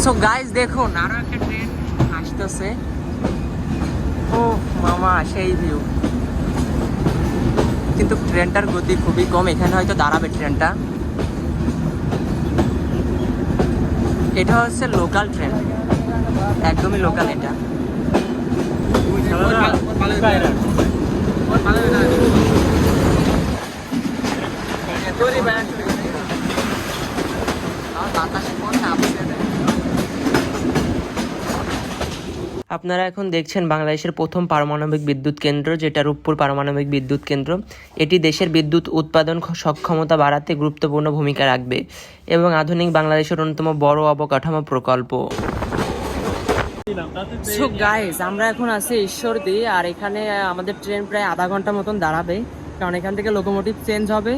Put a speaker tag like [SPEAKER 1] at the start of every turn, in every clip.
[SPEAKER 1] So guys দেখুন আরো একটা ট্রেন আসতেছে। ও মামা সেই ভিউ, কিন্তু ট্রেনটার গতি খুবই কম, এখানে হয়তো দাঁড়াবে ট্রেনটা। এটা হচ্ছে লোকাল ট্রেন, একদমই লোকাল এটা। আপনারা এখন দেখছেন বাংলাদেশের প্রথম পারমাণবিক বিদ্যুৎ কেন্দ্র, যেটা রূপপুর পারমাণবিক বিদ্যুৎ কেন্দ্র। এটি দেশের বিদ্যুৎ উৎপাদন সক্ষমতা বাড়াতে গুরুত্বপূর্ণ ভূমিকা রাখবে এবং আধুনিক বাংলাদেশের অন্যতম বড় অবকাঠামো প্রকল্প। সো গাইস আমরা এখন আছি ঈশ্বরদী, আর এখানে আমাদের ট্রেন প্রায় আধা ঘন্টা মতন দাঁড়াবে, কারণ এখান থেকে লোকোমোটিভ চেঞ্জ হবে।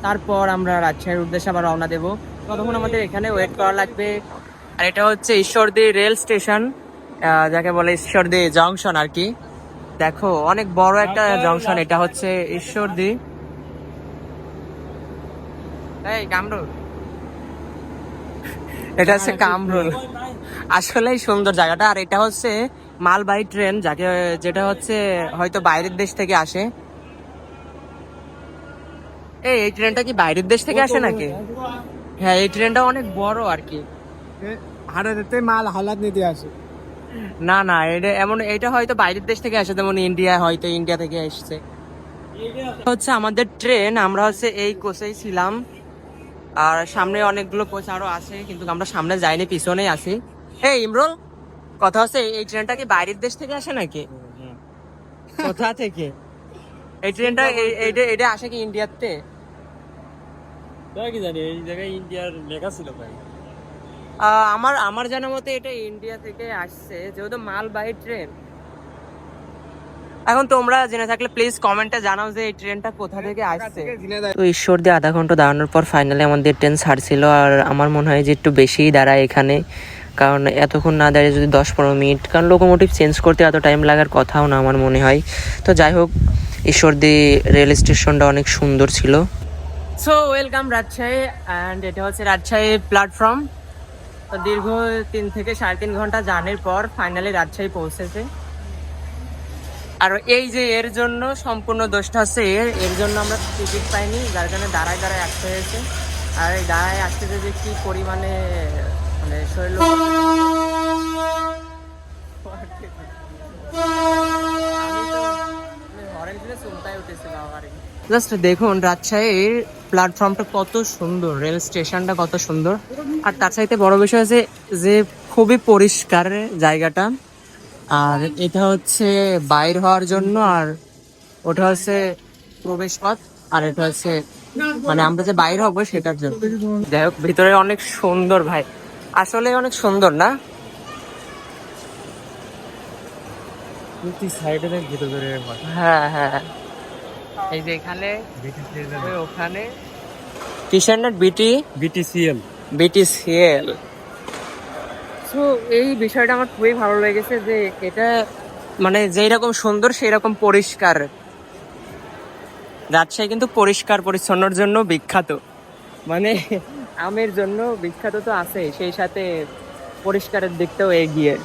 [SPEAKER 1] তারপর আমরা রাজশাহীর উদ্দেশ্যে আবার রওনা দেবো। ততক্ষণ আমাদের এখানে ওয়েট করা লাগবে। আর এটা হচ্ছে ঈশ্বরদী রেল স্টেশন, যাকে বলে ঈশ্বরদী জংশন আর কি। দেখো অনেক বড় একটা জংশন, এটা হচ্ছে ঈশ্বরদী। এই কামরুল, এটা হচ্ছে কামরুল। আসলেই সুন্দর জায়গাটা। আর এটা হচ্ছে মালবাহী ট্রেন, যেটা হচ্ছে হয়তো বাইরের দেশ থেকে আসে। এই ট্রেনটা কি বাইরের দেশ থেকে আসে নাকি? হ্যাঁ, এই ট্রেনটা অনেক বড় আর কি।
[SPEAKER 2] হারাতে মাল হালাত নিতে আসে।
[SPEAKER 1] না না, এটা হয়তো বাইরের দেশ থেকে আসে, যেমন ইন্ডিয়া, হয়তো ইন্ডিয়া থেকে এসছে। হচ্ছে আমাদের ট্রেন, আমরা হচ্ছে এই কোচেই ছিলাম। আর সামনে অনেকগুলো কোচ আরো আছে, কিন্তু আমরা সামনে যাইনি, পিছনেই আছি। এই ইমরুল, কথা হচ্ছে এই ট্রেনটা কি বাইরের দেশ থেকে আসে নাকি? কোথা থেকে এই ট্রেনটা? এটা আসে কি ইন্ডিয়াতে?
[SPEAKER 2] কি জানি, এই জায়গায় ইন্ডিয়ার লেখা ছিল ভাই।
[SPEAKER 1] আমার জানা মতে এটা ইন্ডিয়া থেকে আসছে, যেহেতু মালবাহী ট্রেন। এখন তোমরা জেনে থাকলে প্লিজ কমেন্টে জানাও যে এই ট্রেনটা কোথা থেকে আসছে। তো ঈশ্বরদী আধা ঘন্টা দাঁড়ানোর পর ফাইনালি আমাদের ট্রেন ছাড়ছিল। আর আমার মনে হয় যে একটু বেশিই দাঁড়ায় এখানে, কারণ এতক্ষণ না দাঁড়িয়ে যদি 10-15 মিনিট, কারণ লোকোমোটিভ চেঞ্জ করতে এত টাইম লাগার কথাও না আমার মনে হয়। তো যাই হোক, ঈশ্বরদী রেল স্টেশনটা অনেক সুন্দর ছিল। সো ওয়েলকাম রাজশাহী, অ্যান্ড এটা হচ্ছে রাজশাহী প্ল্যাটফর্ম। তো দীর্ঘ 3 থেকে 3.5 ঘন্টা জার্নির পর ফাইনালি রাজশাহী পৌঁছেছে। আর এই যে এর জন্য সম্পূর্ণ দোষটা হচ্ছে এর জন্য আমরা টিকিট পাইনি, যার কারণে দাঁড়ায় দাঁড়ায় আসতে হয়েছে। আর এই দাঁড়ায় আসতে যে কি পরিমাণে মানে শরীর জাস্ট দেখুন রাজশাহীর প্ল্যাটফর্মটা কত সুন্দর, রেল স্টেশনটা কত সুন্দর। আর তার চাইতে বড় বিষয় আছে যে খুবই পরিষ্কার জায়গাটা। আর এটা হচ্ছে বাইর হওয়ার জন্য, আর ওটা হচ্ছে প্রবেশ পথ, আর এটা হচ্ছে মানে আমরা যে বাইর হবো সেটার জন্য। যাই হোক, ভিতরে অনেক সুন্দর ভাই, আসলে অনেক সুন্দর না?
[SPEAKER 2] সাইডে ভিতরে
[SPEAKER 1] হ্যাঁ হ্যাঁ, এই যে এখানে ওখানে কিসের নেট
[SPEAKER 2] বিটিসিএল।
[SPEAKER 1] বিটিসিএল। তো এই বিষয়টা আমার খুবই ভালো লেগেছে যে এটা মানে যেই রকম সুন্দর সেই রকম পরিষ্কার। রাজশাহী কিন্তু পরিষ্কার পরিচ্ছন্নর জন্য বিখ্যাত, মানে আমের জন্য বিখ্যাত তো আছে, সেই সাথে পরিষ্কারের দিকটাও এগিয়ে।